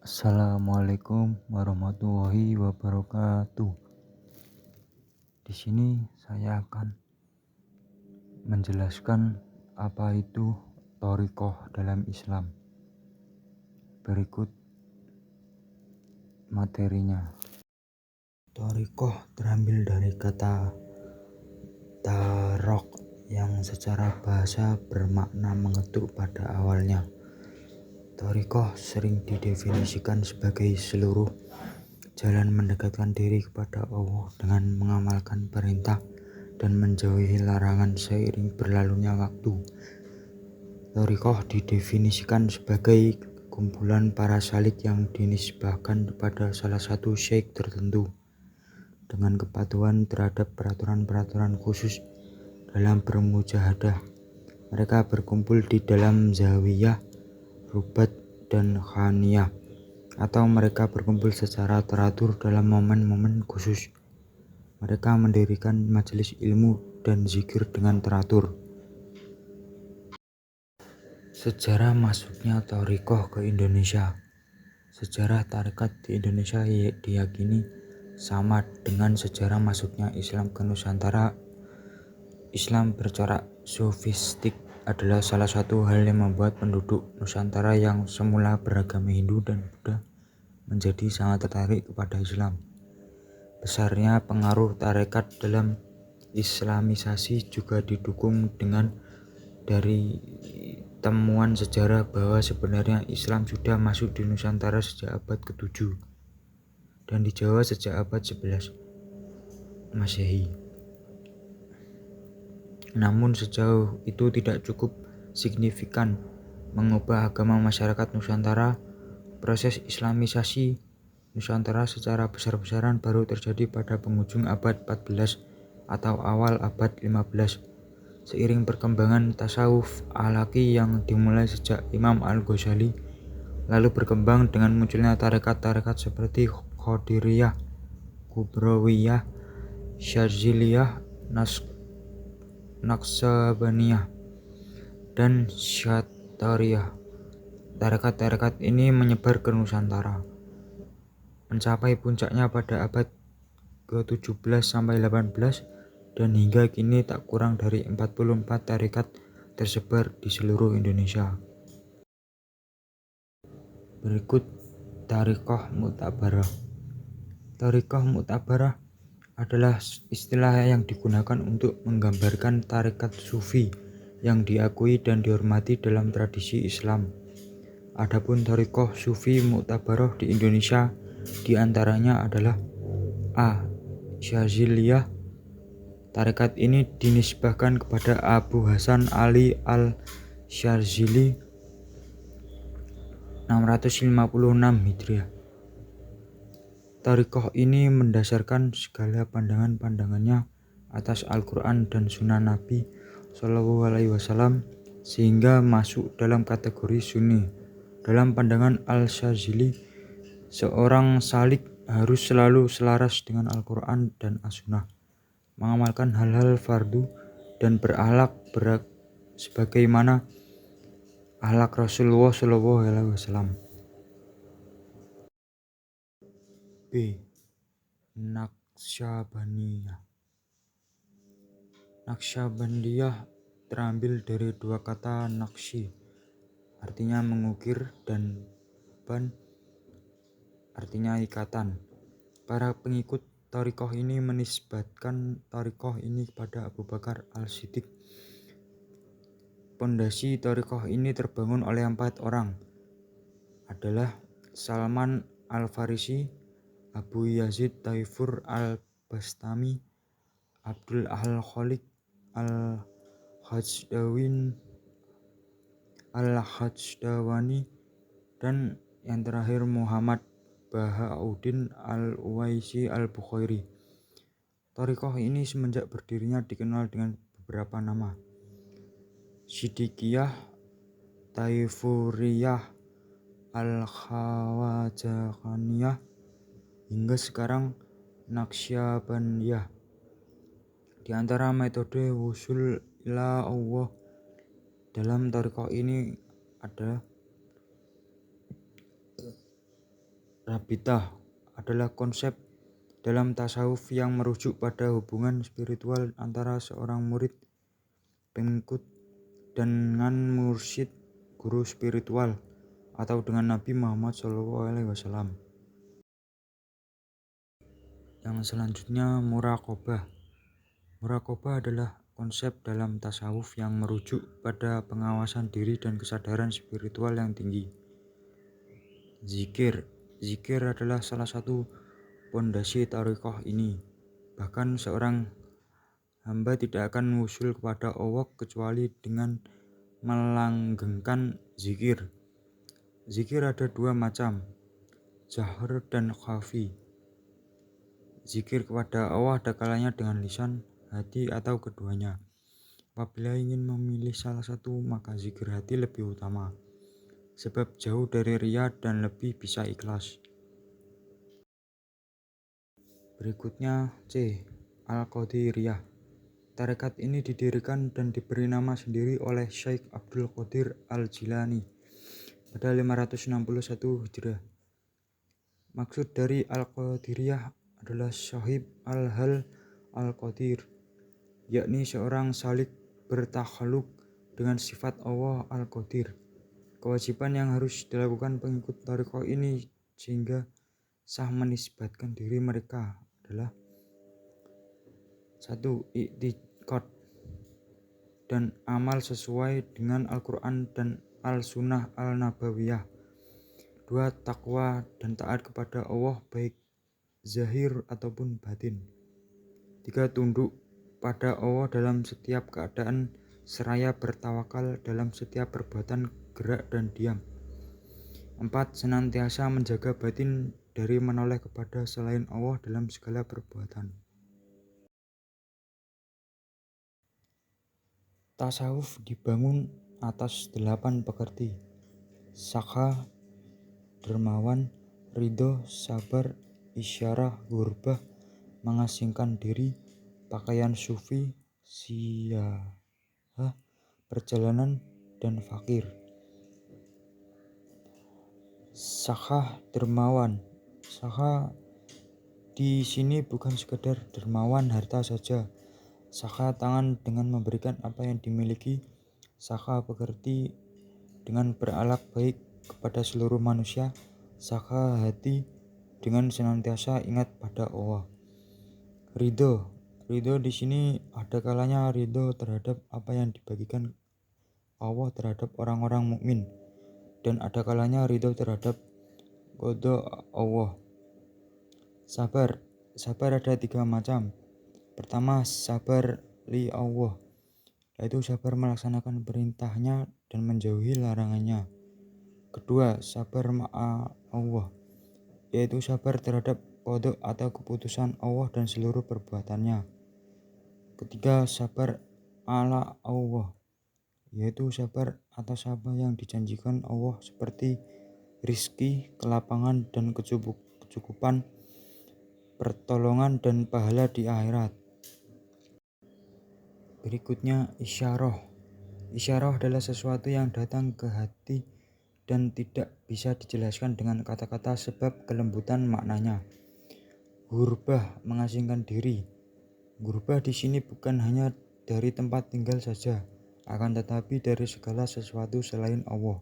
Assalamualaikum warahmatullahi wabarakatuh. Di sini saya akan menjelaskan apa itu thariqah dalam Islam. Berikut materinya. Thariqah terambil dari kata tarok yang secara bahasa bermakna mengetuk pada awalnya. Thariqah sering didefinisikan sebagai seluruh jalan mendekatkan diri kepada Allah dengan mengamalkan perintah dan menjauhi larangan seiring berlalunya waktu. Thariqah didefinisikan sebagai kumpulan para salik yang dinisbahkan kepada salah satu syekh tertentu dengan kepatuhan terhadap peraturan-peraturan khusus dalam bermujahadah. Mereka berkumpul di dalam zawiyah, rubat, dan khaniyah, atau mereka berkumpul secara teratur dalam momen-momen khusus. Mereka mendirikan majelis ilmu dan zikir dengan teratur. Sejarah masuknya thariqah ke Indonesia. Sejarah tarekat di Indonesia diyakini sama dengan sejarah masuknya Islam ke Nusantara. Islam bercorak sofistik adalah salah satu hal yang membuat penduduk Nusantara yang semula beragama Hindu dan Buddha menjadi sangat tertarik kepada Islam. Besarnya pengaruh tarekat dalam Islamisasi juga didukung dengan dari temuan sejarah bahwa sebenarnya Islam sudah masuk di Nusantara sejak abad ke-7 dan di Jawa sejak abad 11 Masehi. Namun sejauh itu tidak cukup signifikan mengubah agama masyarakat Nusantara. Proses Islamisasi Nusantara secara besar-besaran baru terjadi pada penghujung abad 14 atau awal abad 15 seiring perkembangan tasawuf alaki yang dimulai sejak Imam Al-Ghazali, lalu berkembang dengan munculnya tarekat-tarekat seperti Qadiriyah, Kubrawiyah, Syadziliyah, Naqsabaniyah, dan Syatariyah. Tarekat-tarekat ini menyebar ke Nusantara, mencapai puncaknya pada abad ke-17 sampai 18 dan hingga kini tak kurang dari 44 tarekat tersebar di seluruh Indonesia. Berikut thariqah mu'tabarah. Thariqah mu'tabarah adalah istilah yang digunakan untuk menggambarkan tarekat sufi yang diakui dan dihormati dalam tradisi Islam. Adapun thariqah sufi mu'tabarah di Indonesia diantaranya adalah A. Syadziliyah. Tarekat ini dinisbahkan kepada Abu Hasan Ali al-Syadzili 656 Hijriah. Thariqah ini mendasarkan segala pandangan-pandangannya atas Al-Quran dan Sunnah Nabi SAW sehingga masuk dalam kategori Sunni. Dalam pandangan Al-Syadzili, seorang salik harus selalu selaras dengan Al-Quran dan As-Sunnah, mengamalkan hal-hal fardu dan berakhlak sebagaimana akhlak Rasulullah SAW. B. Naqsyabandiyah. Naqsyabandiyah terambil dari dua kata naqsy, artinya mengukir, dan ban, artinya ikatan. Para pengikut thariqah ini menisbatkan thariqah ini kepada Abu Bakar Al-Siddiq. Pondasi thariqah ini terbangun oleh 4 orang, adalah Salman Al-Farisi, Abu Yazid Taifur Al-Bastami, Abdul Al-Khaliq Al-Hajdawani, dan yang terakhir Muhammad Bahauddin Al-Uwaisi Al-Bukhairi. Thariqah ini semenjak berdirinya dikenal dengan beberapa nama: Siddiqiyah, Taifuriyah, Al-Khawajakaniyah, hingga sekarang Naqsyabandiyah. Di antara metode wusul ila Allah dalam thariqah ini ada Rabitah adalah konsep dalam tasawuf yang merujuk pada hubungan spiritual antara seorang murid pengikut dengan mursyid guru spiritual atau dengan Nabi Muhammad SAW. Yang selanjutnya muraqabah. Muraqabah adalah konsep dalam tasawuf yang merujuk pada pengawasan diri dan kesadaran spiritual yang tinggi. Zikir. Zikir adalah salah satu pondasi thariqah ini. Bahkan seorang hamba tidak akan wusul kepada Allah kecuali dengan melanggengkan zikir. Zikir ada dua macam, jahr dan khafi. Zikir kepada Allah ada kalanya dengan lisan, hati, atau keduanya. Apabila ingin memilih salah satu, maka zikir hati lebih utama, sebab jauh dari riya dan lebih bisa ikhlas. Berikutnya C. Al-Qadiriyah. Tarekat ini didirikan dan diberi nama sendiri oleh Syekh Abdul Qadir Al-Jilani pada 561 Hijriah. Maksud dari Al-Qadiriyah adalah Syahib Al-Hal Al-Qadir, yakni seorang salik bertakhaluk dengan sifat Allah Al-Qadir. Kewajiban yang harus dilakukan pengikut thariqah ini sehingga sah menisbatkan diri mereka adalah 1. I'tiqad dan amal sesuai dengan Al-Quran dan Al-Sunnah Al-Nabawiyah. 2. Takwa dan taat kepada Allah baik zahir ataupun batin. 3. Tunduk pada Allah dalam setiap keadaan seraya bertawakal dalam setiap perbuatan gerak dan diam. 4. Senantiasa menjaga batin dari menoleh kepada selain Allah dalam segala perbuatan. Tasawuf dibangun atas 8 pekerti: sakha, dermawan, ridho, sabar, isyarah, gurbah, mengasingkan diri, pakaian sufi, siyahah, perjalanan, dan fakir. Sakha, dermawan. Sakha di sini bukan sekedar dermawan harta saja. Sakha tangan dengan memberikan apa yang dimiliki. Sakha pekerti dengan berakhlak baik kepada seluruh manusia. Sakha hati dengan senantiasa ingat pada Allah. Ridho. Ridho di sini ada kalanya ridho terhadap apa yang dibagikan Allah terhadap orang-orang mukmin, dan ada kalanya ridho terhadap qada Allah. Sabar. Sabar ada 3 macam. Pertama, sabar li Allah, yaitu sabar melaksanakan perintahnya dan menjauhi larangannya. Kedua, sabar ma'a Allah, yaitu sabar terhadap qada atau keputusan Allah dan seluruh perbuatannya. Ketiga, sabar ala Allah, yaitu sabar atas apa yang dijanjikan Allah seperti rizki, kelapangan, dan kecukupan, pertolongan, dan pahala di akhirat. Berikutnya isyarah. Isyarah adalah sesuatu yang datang ke hati dan tidak bisa dijelaskan dengan kata-kata sebab kelembutan maknanya. Gurbah, mengasingkan diri. Gurbah di sini bukan hanya dari tempat tinggal saja, akan tetapi dari segala sesuatu selain Allah.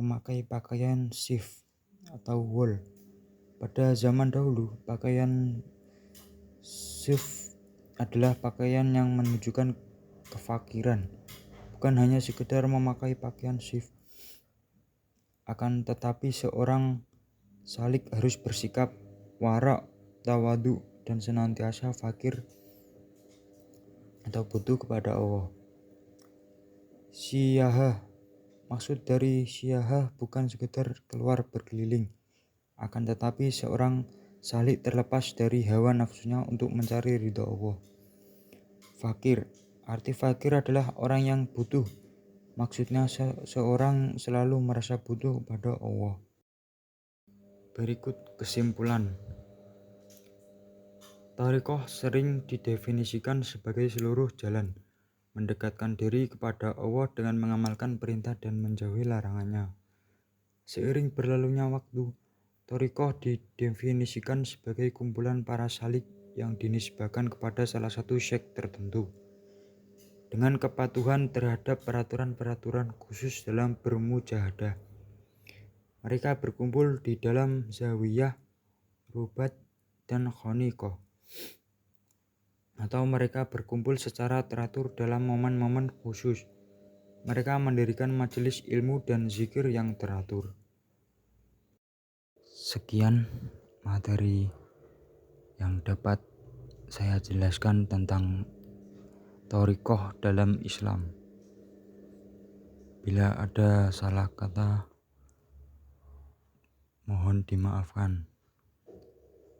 Memakai pakaian sif atau wol. Pada zaman dahulu, pakaian sif adalah pakaian yang menunjukkan kefakiran. Bukan hanya sekedar memakai pakaian sif, akan tetapi seorang salik harus bersikap wara, tawadu, dan senantiasa fakir atau butuh kepada Allah. Siyahah. Maksud dari siyahah bukan sekedar keluar berkeliling, akan tetapi seorang salik terlepas dari hawa nafsunya untuk mencari ridha Allah. Fakir. Arti fakir adalah orang yang butuh. Maksudnya seorang selalu merasa butuh kepada Allah. Berikut kesimpulan. Thariqah sering didefinisikan sebagai seluruh jalan mendekatkan diri kepada Allah dengan mengamalkan perintah dan menjauhi larangannya. Seiring berlalunya waktu, Thorikoh didefinisikan sebagai kumpulan para salik yang dinisbahkan kepada salah satu syekh tertentu dengan kepatuhan terhadap peraturan-peraturan khusus dalam bermujahadah. Mereka berkumpul di dalam zawiyah, rubat, dan khoniqoh, atau mereka berkumpul secara teratur dalam momen-momen khusus. Mereka mendirikan majelis ilmu dan zikir yang teratur. Sekian materi yang dapat saya jelaskan tentang thorikoh dalam Islam. Bila ada salah kata, mohon dimaafkan.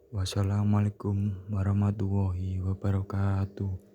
Wassalamualaikum warahmatullahi wabarakatuh.